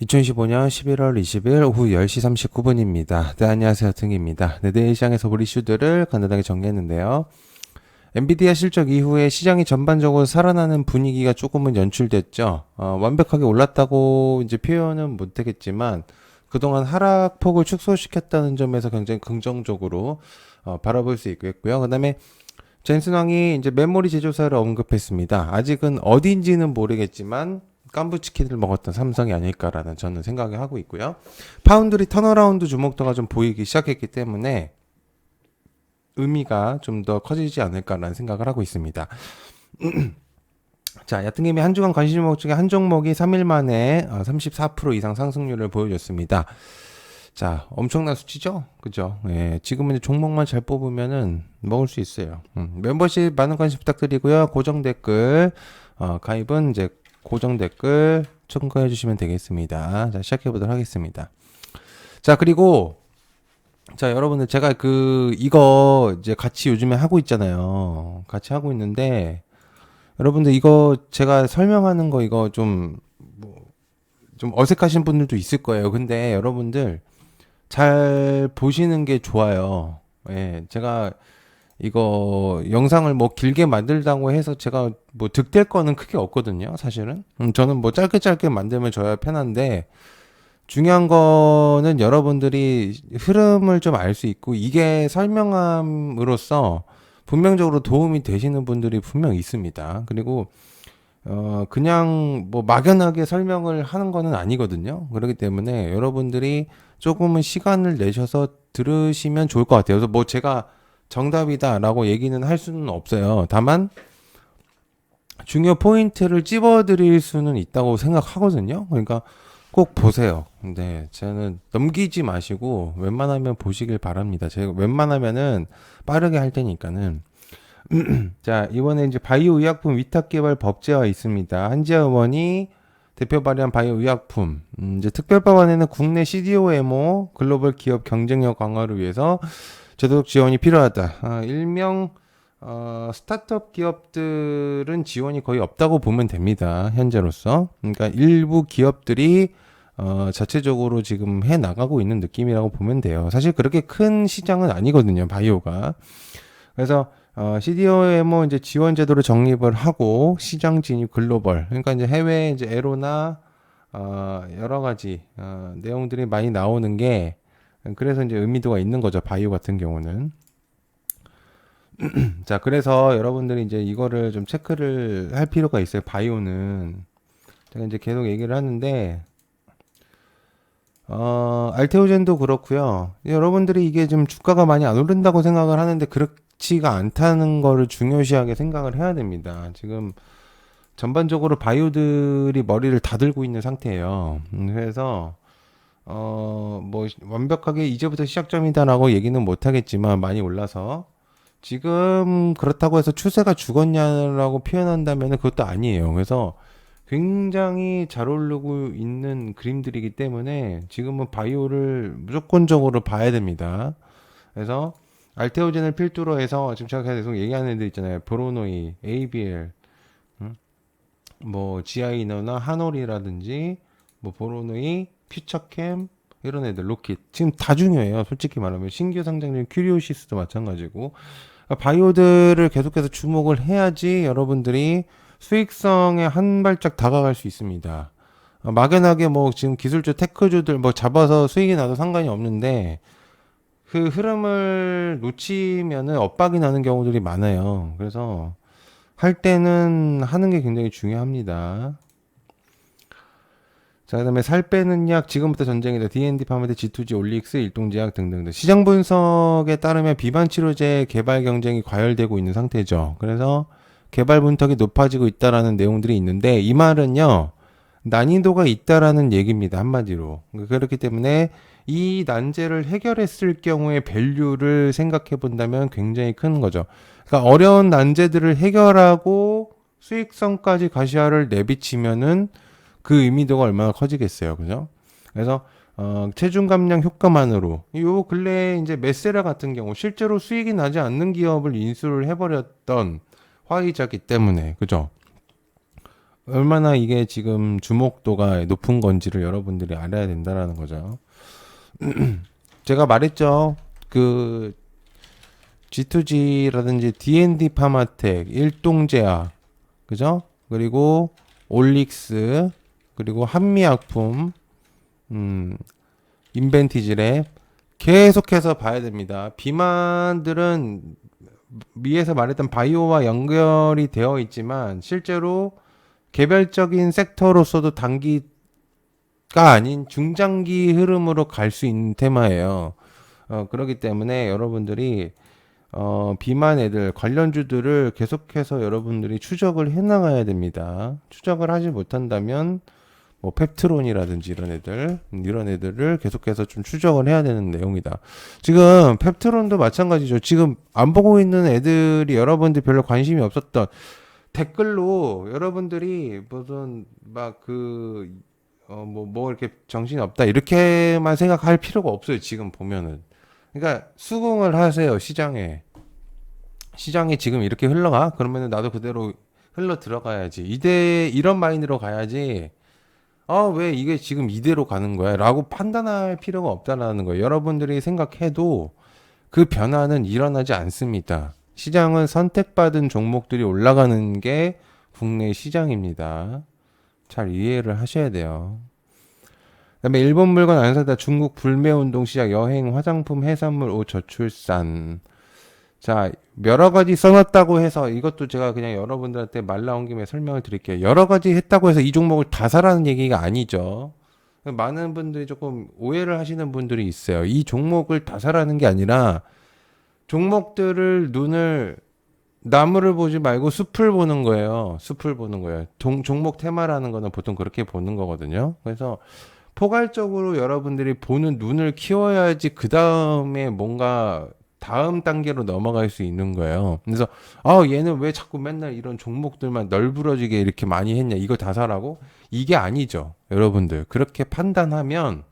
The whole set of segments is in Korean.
2015년 11월 20일 오후 10시 39분입니다. 네, 안녕하세요. 등입니다. 네, 내일 시장에서 볼 이슈들을 간단하게 정리했는데요. 엔비디아 실적 이후에 시장이 전반적으로 살아나는 분위기가 조금은 연출됐죠. 완벽하게 올랐다고 이제 표현은 못하겠지만 그동안 하락폭을 축소시켰다는 점에서 굉장히 긍정적으로 바라볼 수 있겠고요. 그 다음에 젠슨 왕이 이제 메모리 제조사를 언급했습니다. 아직은 어딘지는 모르겠지만 깐부치킨을 먹었던 삼성이 아닐까라는 저는 생각을 하고 있고요. 파운드리 턴어라운드 주목도가 좀 보이기 시작했기 때문에 의미가 좀 더 커지지 않을까라는 생각을 하고 있습니다. 자, 야트님이 한 주간 관심 종목 중에 한 종목이 3일 만에 34% 이상 상승률을 보여줬습니다. 자, 엄청난 수치죠? 그죠? 예, 지금은 이제 종목만 잘 뽑으면은 먹을 수 있어요. 멤버십 많은 관심 부탁드리고요. 고정 댓글, 가입은 이제 고정 댓글 참고해 주시면 되겠습니다. 자, 시작해 보도록 하겠습니다. 자, 그리고 자, 여러분들 제가 이거 이제 같이 요즘에 하고 있잖아요. 같이 하고 있는데 여러분들 이거 제가 설명하는 거 이거 좀 어색하신 분들도 있을 거예요. 근데 여러분들 잘 보시는 게 좋아요. 예, 제가 이거 영상을 뭐 길게 만들다고 해서 제가 뭐 득될 거는 크게 없거든요, 사실은. 저는 뭐 짧게 만들면 저야 편한데, 중요한 거는 여러분들이 흐름을 좀 알 수 있고, 이게 설명함으로써 분명적으로 도움이 되시는 분들이 분명 있습니다. 그리고, 그냥 뭐 막연하게 설명을 하는 거는 아니거든요. 그렇기 때문에 여러분들이 조금은 시간을 내셔서 들으시면 좋을 것 같아요. 그래서 뭐 제가 정답이다라고 얘기는 할 수는 없어요. 다만 중요 포인트를 찝어드릴 수는 있다고 생각하거든요. 그러니까 꼭 보세요. 근데 저는 넘기지 마시고 웬만하면 보시길 바랍니다. 제가 웬만하면은 빠르게 할 테니까는. 자, 이번에 이제 바이오 의약품 위탁 개발 법제화 있습니다. 한지아 의원이 대표 발의한 바이오 의약품 이제 특별법안에는 국내 CDMO 글로벌 기업 경쟁력 강화를 위해서 제도적 지원이 필요하다. 일명 스타트업 기업들은 지원이 거의 없다고 보면 됩니다. 현재로서. 그러니까 일부 기업들이 자체적으로 지금 해 나가고 있는 느낌이라고 보면 돼요. 사실 그렇게 큰 시장은 아니거든요. 바이오가. 그래서 CDMO 이제 지원 제도를 정립을 하고 시장 진입 글로벌. 그러니까 이제 해외 이제 에로나 여러 가지 내용들이 많이 나오는 게 그래서 이제 의미도가 있는 거죠. 바이오 같은 경우는. 자, 그래서 여러분들이 이제 이거를 좀 체크를 할 필요가 있어요. 바이오는. 제가 이제 계속 얘기를 하는데, 알테오젠도 그렇고요. 여러분들이 이게 좀 주가가 많이 안 오른다고 생각을 하는데 그렇지가 않다는 거를 중요시하게 생각을 해야 됩니다. 지금 전반적으로 바이오들이 머리를 다 들고 있는 상태예요. 그래서 뭐 완벽하게 이제부터 시작점이다라고 얘기는 못 하겠지만 많이 올라서 지금 그렇다고 해서 추세가 죽었냐라고 표현한다면 그것도 아니에요. 그래서 굉장히 잘 오르고 있는 그림들이기 때문에 지금은 바이오를 무조건적으로 봐야 됩니다. 그래서 알테오젠을 필두로 해서 지금 제가 계속 얘기하는 애들 있잖아요. 브로노이, ABL, 뭐 GI너나 하놀이라든지 뭐 보로노이, 퓨처캠 이런 애들, 로킷 지금 다 중요해요. 솔직히 말하면 신규 상장률 큐리오시스도 마찬가지고 바이오들을 계속해서 주목을 해야지 여러분들이 수익성에 한 발짝 다가갈 수 있습니다. 막연하게 뭐 지금 기술주 테크주들 뭐 잡아서 수익이 나도 상관이 없는데 그 흐름을 놓치면은 엇박이 나는 경우들이 많아요. 그래서 할 때는 하는 게 굉장히 중요합니다. 자, 그다음에 살 빼는 약 지금부터 전쟁이다. D&D 파마드 G2G 올릭스 일동제약 등등등. 시장 분석에 따르면 비만 치료제 개발 경쟁이 과열되고 있는 상태죠. 그래서 개발 분턱이 높아지고 있다라는 내용들이 있는데 이 말은요. 난이도가 있다라는 얘기입니다. 한마디로. 그렇기 때문에 이 난제를 해결했을 경우의 밸류를 생각해 본다면 굉장히 큰 거죠. 그러니까 어려운 난제들을 해결하고 수익성까지 가시화를 내비치면은 그 의미도가 얼마나 커지겠어요. 그죠? 그래서 체중 감량 효과만으로 요 근래에 이제 메세라 같은 경우 실제로 수익이 나지 않는 기업을 인수를 해버렸던 화이자기 때문에 그죠? 얼마나 이게 지금 주목도가 높은 건지를 여러분들이 알아야 된다라는 거죠. 제가 말했죠. 그 G2G라든지 D&D 파마텍, 일동제약, 그죠? 그리고 올릭스, 그리고 한미약품, 인벤티지랩 계속해서 봐야 됩니다. 비만들은 위에서 말했던 바이오와 연결이 되어 있지만 실제로 개별적인 섹터로서도 단기가 아닌 중장기 흐름으로 갈 수 있는 테마예요. 그렇기 때문에 여러분들이 비만 애들 관련주들을 계속해서 여러분들이 추적을 해나가야 됩니다. 추적을 하지 못한다면 뭐 펩트론이라든지 이런 애들을 계속해서 좀 추적을 해야 되는 내용이다. 지금 펩트론도 마찬가지죠. 지금 안 보고 있는 애들이 여러분들 별로 관심이 없었던 댓글로 여러분들이 무슨 막 뭐 이렇게 정신이 없다 이렇게만 생각할 필요가 없어요. 지금 보면은. 그러니까 수긍을 하세요. 시장이 지금 이렇게 흘러가? 그러면은 나도 그대로 흘러 들어가야지. 이런 마인드로 가야지. 왜 이게 지금 이대로 가는 거야? 라고 판단할 필요가 없다라는 거예요. 여러분들이 생각해도 그 변화는 일어나지 않습니다. 시장은 선택받은 종목들이 올라가는 게 국내 시장입니다. 잘 이해를 하셔야 돼요. 그다음에 일본 물건 안 사다 중국 불매운동 시작 여행, 화장품, 해산물, 옷, 저출산. 자, 여러 가지 써놨다고 해서 이것도 제가 그냥 여러분들한테 말 나온 김에 설명을 드릴게요. 여러 가지 했다고 해서 이 종목을 다 사라는 얘기가 아니죠. 많은 분들이 조금 오해를 하시는 분들이 있어요. 이 종목을 다 사라는 게 아니라 종목들을 나무를 보지 말고 숲을 보는 거예요. 숲을 보는 거예요. 종목 테마라는 거는 보통 그렇게 보는 거거든요. 그래서 포괄적으로 여러분들이 보는 눈을 키워야지 그 다음에 뭔가 다음 단계로 넘어갈 수 있는 거예요. 그래서 얘는 왜 자꾸 맨날 이런 종목들만 널브러지게 이렇게 많이 했냐, 이거 다 사라고? 이게 아니죠. 여러분들 그렇게 판단하면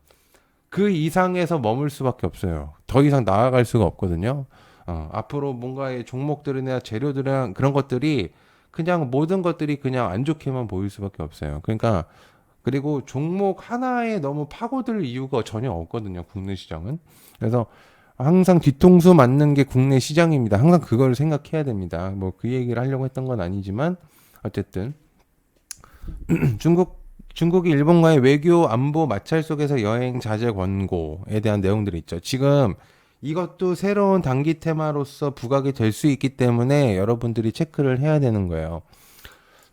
그 이상에서 머물 수밖에 없어요. 더 이상 나아갈 수가 없거든요. 앞으로 뭔가의 종목들이나 재료들이나 그런 것들이 그냥 모든 것들이 그냥 안 좋게만 보일 수밖에 없어요. 그러니까 그리고 종목 하나에 너무 파고들 이유가 전혀 없거든요. 국내 시장은. 그래서 항상 뒤통수 맞는 게 국내 시장입니다. 항상 그걸 생각해야 됩니다. 뭐 그 얘기를 하려고 했던 건 아니지만 어쨌든 중국이 일본과의 외교 안보 마찰 속에서 여행 자제 권고에 대한 내용들이 있죠. 지금 이것도 새로운 단기 테마로서 부각이 될 수 있기 때문에 여러분들이 체크를 해야 되는 거예요.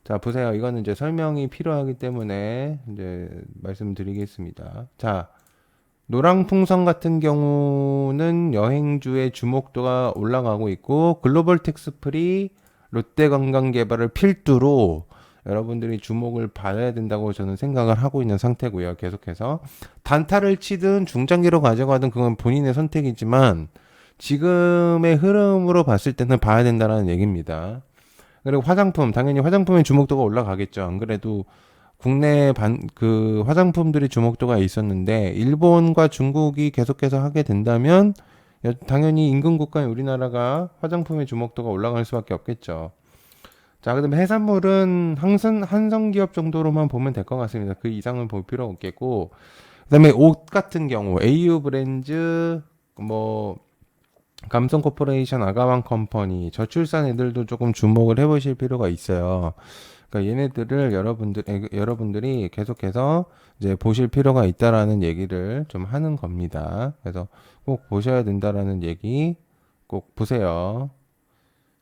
자, 보세요. 이거는 이제 설명이 필요하기 때문에 이제 말씀드리겠습니다. 자, 노랑풍선 같은 경우는 여행주의 주목도가 올라가고 있고 글로벌 텍스프리 롯데관광개발을 필두로 여러분들이 주목을 받아야 된다고 저는 생각을 하고 있는 상태고요. 계속해서 단타를 치든 중장기로 가져가든 그건 본인의 선택이지만 지금의 흐름으로 봤을 때는 봐야 된다는 얘기입니다. 그리고 화장품, 당연히 화장품의 주목도가 올라가겠죠. 안 그래도 국내 화장품들이 주목도가 있었는데 일본과 중국이 계속해서 하게 된다면 당연히 인근 국가인 우리나라가 화장품의 주목도가 올라갈 수밖에 없겠죠. 자, 그다음에 해산물은 한성기업 정도로만 보면 될 것 같습니다. 그 이상은 볼 필요 없겠고, 그다음에 옷 같은 경우 AU 브랜드, 뭐 감성 코퍼레이션, 아가왕 컴퍼니, 저출산 애들도 조금 주목을 해보실 필요가 있어요. 그러니까 얘네들을 여러분들이 계속해서 이제 보실 필요가 있다라는 얘기를 좀 하는 겁니다. 그래서 꼭 보셔야 된다라는 얘기 꼭 보세요.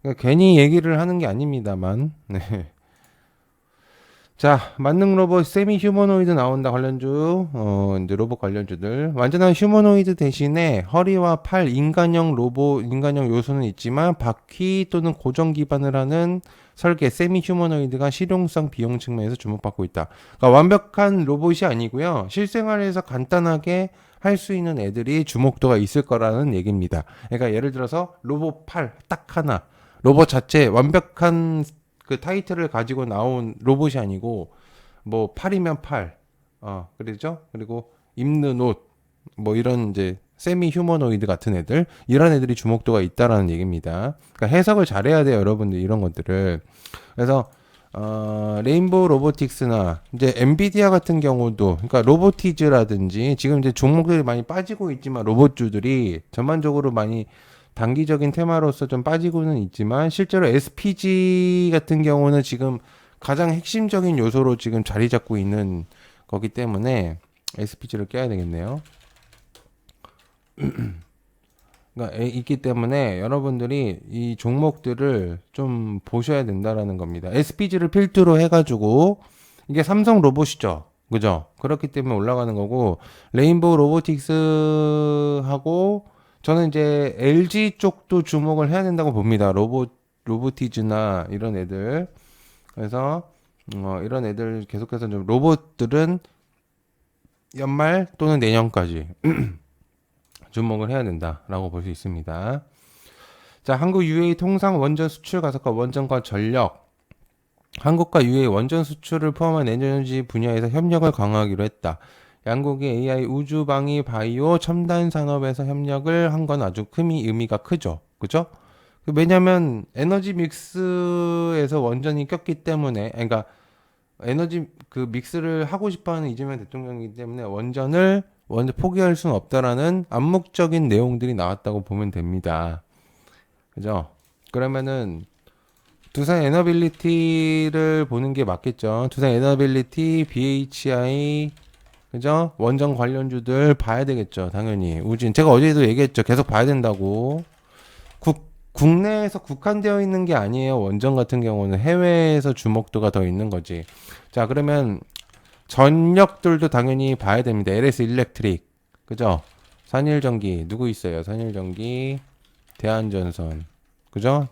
그러니까 괜히 얘기를 하는 게 아닙니다만. 네. 자, 만능 로봇 세미 휴머노이드 나온다 관련주, 이제 로봇 관련주들. 완전한 휴머노이드 대신에 허리와 팔 인간형 요소는 있지만 바퀴 또는 고정 기반을 하는 설계 세미 휴머노이드가 실용성 비용 측면에서 주목받고 있다. 그러니까 완벽한 로봇이 아니고요. 실생활에서 간단하게 할 수 있는 애들이 주목도가 있을 거라는 얘기입니다. 그러니까 예를 들어서 로봇 팔 딱 하나. 로봇 자체 완벽한 그 타이틀을 가지고 나온 로봇이 아니고 뭐 팔이면 팔, 그러죠? 그리고 입는 옷, 뭐 이런 이제 세미 휴머노이드 같은 애들, 이런 애들이 주목도가 있다라는 얘기입니다. 그러니까 해석을 잘해야 돼요, 여러분들 이런 것들을. 그래서 레인보우 로보틱스나 이제 엔비디아 같은 경우도 그러니까 로보티즈라든지 지금 이제 종목들이 많이 빠지고 있지만 로봇주들이 전반적으로 많이 단기적인 테마로서 좀 빠지고는 있지만 실제로 SPG 같은 경우는 지금 가장 핵심적인 요소로 지금 자리 잡고 있는 거기 때문에 SPG를 껴야 되겠네요. 그러니까 있기 때문에 여러분들이 이 종목들을 좀 보셔야 된다라는 겁니다. SPG를 필두로 해가지고 이게 삼성 로봇이죠. 그죠? 그렇기 때문에 올라가는 거고 레인보우 로보틱스하고 저는 이제 LG 쪽도 주목을 해야 된다고 봅니다. 로보티즈나 이런 애들. 그래서 이런 애들 계속해서 좀 로봇들은 연말 또는 내년까지 주목을 해야 된다라고 볼 수 있습니다. 자, 한국 UAE 통상 원전 수출 가속과 원전과 전력, 한국과 UAE 원전 수출을 포함한 에너지 분야에서 협력을 강화하기로 했다. 양국이 AI, 우주, 방위, 바이오, 첨단 산업에서 협력을 한 건 아주 의미가 크죠. 그죠? 왜냐면 에너지 믹스에서 원전이 꼈기 때문에, 그러니까 에너지 그 믹스를 하고 싶어하는 이재명 대통령이기 때문에 원전을 완전 포기할 수는 없다라는 암묵적인 내용들이 나왔다고 보면 됩니다. 그죠? 그러면은 두산 에너빌리티를 보는 게 맞겠죠. 두산 에너빌리티, BHI, 그죠? 원전 관련주들 봐야 되겠죠. 당연히. 우진. 제가 어제도 얘기했죠. 계속 봐야 된다고. 국내에서 국한되어 있는 게 아니에요. 원전 같은 경우는 해외에서 주목도가 더 있는 거지. 자, 그러면 전력들도 당연히 봐야 됩니다. LS 일렉트릭. 그죠? 산일전기. 누구 있어요? 산일전기, 대한전선. 그죠?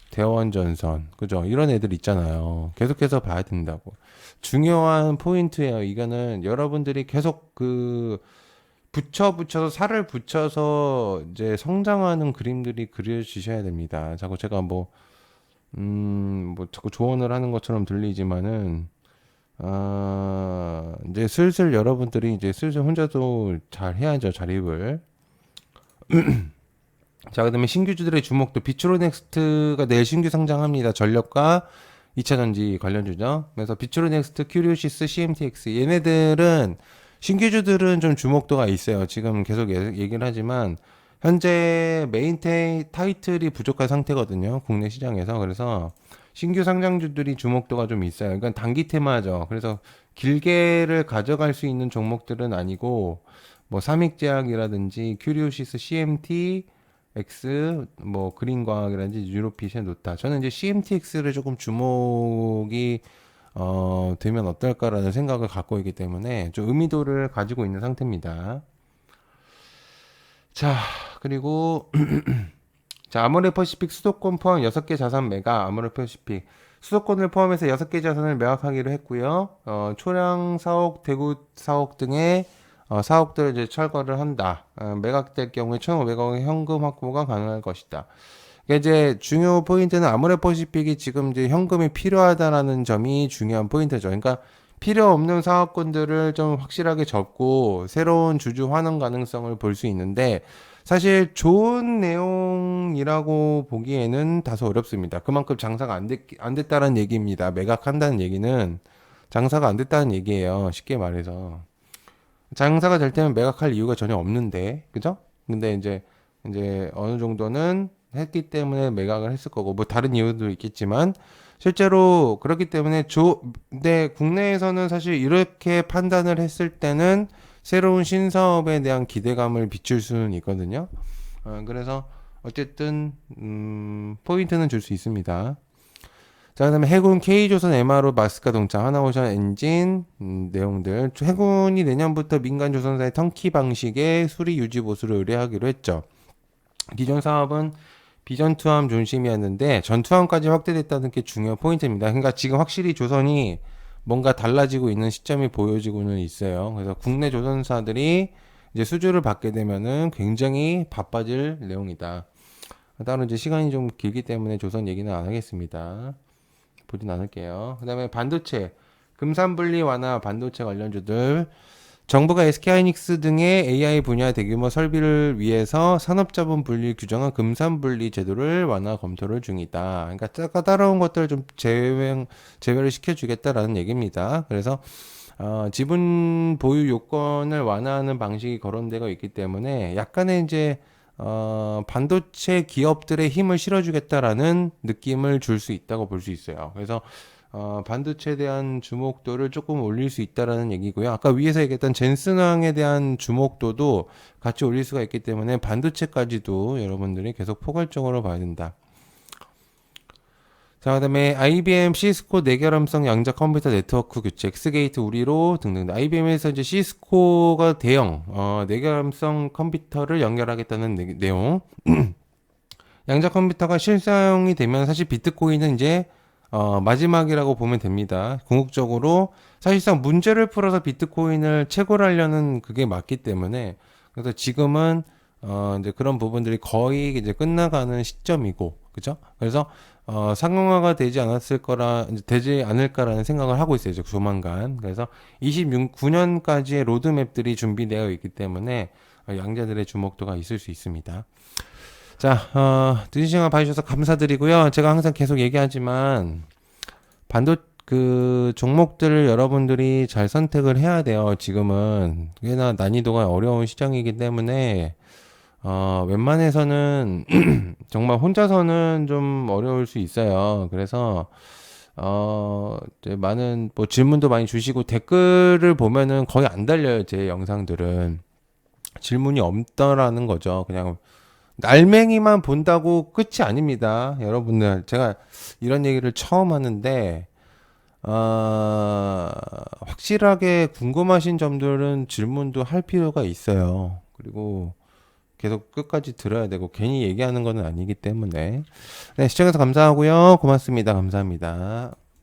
대원전선. 그죠? 이런 애들 있잖아요. 계속해서 봐야 된다고. 중요한 포인트예요. 이거는 여러분들이 계속 붙여서 살을 붙여서 이제 성장하는 그림들이 그려지셔야 됩니다. 자꾸 제가 뭐 자꾸 조언을 하는 것처럼 들리지만은 이제 슬슬 여러분들이 이제 슬슬 혼자도 잘 해야죠. 자립을. 자, 그다음에 신규주들의 주목도 비추로넥스트가 내일 신규 상장합니다. 전력과 2차전지 관련주죠. 그래서 비추로넥스트, 큐리오시스, CMTX 얘네들은 신규주들은 좀 주목도가 있어요. 지금 계속 얘기를 하지만 현재 메인 타이틀이 부족한 상태거든요. 국내 시장에서. 그래서 신규 상장주들이 주목도가 좀 있어요. 그러니까 단기 테마죠. 그래서 길게를 가져갈 수 있는 종목들은 아니고 뭐 삼익제약이라든지 큐리오시스, CMT, X, 뭐 그린과학이라든지 유로피션 노타. 저는 이제 CMTX를 조금 주목이 되면 어떨까라는 생각을 갖고 있기 때문에 좀 의미도를 가지고 있는 상태입니다. 자, 그리고 자, 아모레퍼시픽 수도권 포함 6개 자산 매각. 아모레퍼시픽 수도권을 포함해서 6개 자산을 매각하기로 했고요. 초량 사옥, 대구 사옥 등의 사옥들을 이제 철거를 한다. 매각될 경우에 1,500억의 현금 확보가 가능할 것이다. 이제 중요 포인트는 아모레퍼시픽이 지금 이제 현금이 필요하다라는 점이 중요한 포인트죠. 그러니까 필요 없는 사업권들을 좀 확실하게 접고 새로운 주주 환원 가능성을 볼 수 있는데 사실 좋은 내용이라고 보기에는 다소 어렵습니다. 그만큼 장사가 안 됐다는 얘기입니다. 매각한다는 얘기는 장사가 안 됐다는 얘기예요. 쉽게 말해서. 장사가 될 때면 매각할 이유가 전혀 없는데, 그죠? 근데 이제 어느 정도는 했기 때문에 매각을 했을 거고, 뭐 다른 이유도 있겠지만, 실제로 그렇기 때문에 근데 국내에서는 사실 이렇게 판단을 했을 때는 새로운 신사업에 대한 기대감을 비출 수는 있거든요. 그래서 어쨌든 포인트는 줄 수 있습니다. 자, 그다음에 해군 K조선 MRO 마스카 동차 하나오션 엔진 내용들. 해군이 내년부터 민간 조선사의 턴키 방식의 수리 유지 보수를 의뢰하기로 했죠. 기존 사업은 비전투함 중심이었는데 전투함까지 확대됐다는 게 중요한 포인트입니다. 그러니까 지금 확실히 조선이 뭔가 달라지고 있는 시점이 보여지고는 있어요. 그래서 국내 조선사들이 이제 수주를 받게 되면은 굉장히 바빠질 내용이다. 따로 이제 시간이 좀 길기 때문에 조선 얘기는 안 하겠습니다. 보진 않을게요. 그 다음에 반도체, 금산분리 완화 반도체 관련주들. 정부가 SK하이닉스 등의 AI 분야 대규모 설비를 위해서 산업자본 분리 규정한 금산분리 제도를 완화 검토를 중이다. 그러니까 까다로운 것들을 좀 제외를 시켜주겠다라는 얘기입니다. 그래서 지분 보유 요건을 완화하는 방식이 거론되고 있기 때문에 약간의 이제 반도체 기업들의 힘을 실어주겠다라는 느낌을 줄 수 있다고 볼 수 있어요. 그래서 반도체에 대한 주목도를 조금 올릴 수 있다라는 얘기고요. 아까 위에서 얘기했던 젠슨왕에 대한 주목도도 같이 올릴 수가 있기 때문에 반도체까지도 여러분들이 계속 포괄적으로 봐야 된다. 자, 그다음에 IBM 시스코 내결함성 양자 컴퓨터 네트워크 교체, 엑스게이트 우리로 등등. IBM에서 이제 시스코가 대형 내결함성 컴퓨터를 연결하겠다는 내용. 양자 컴퓨터가 실사용이 되면 사실 비트코인은 이제 마지막이라고 보면 됩니다. 궁극적으로 사실상 문제를 풀어서 비트코인을 채굴하려는 그게 맞기 때문에 그래서 지금은 이제 그런 부분들이 거의 이제 끝나가는 시점이고, 그죠? 그래서 상용화가 되지 않을까라는 생각을 하고 있어요. 조만간. 그래서 29년까지의 로드맵들이 준비되어 있기 때문에 양자들의 주목도가 있을 수 있습니다. 자, 늦은 시간 봐주셔서 감사드리고요. 제가 항상 계속 얘기하지만, 종목들을 여러분들이 잘 선택을 해야 돼요. 지금은. 꽤나 난이도가 어려운 시장이기 때문에, 웬만해서는, 정말 혼자서는 좀 어려울 수 있어요. 그래서, 이제 많은, 질문도 많이 주시고, 댓글을 보면은 거의 안 달려요. 제 영상들은. 질문이 없더라는 거죠. 그냥, 날맹이만 본다고 끝이 아닙니다. 여러분들, 제가 이런 얘기를 처음 하는데, 확실하게 궁금하신 점들은 질문도 할 필요가 있어요. 그리고 계속 끝까지 들어야 되고, 괜히 얘기하는 건 아니기 때문에. 네, 시청해서 감사하고요. 고맙습니다. 감사합니다.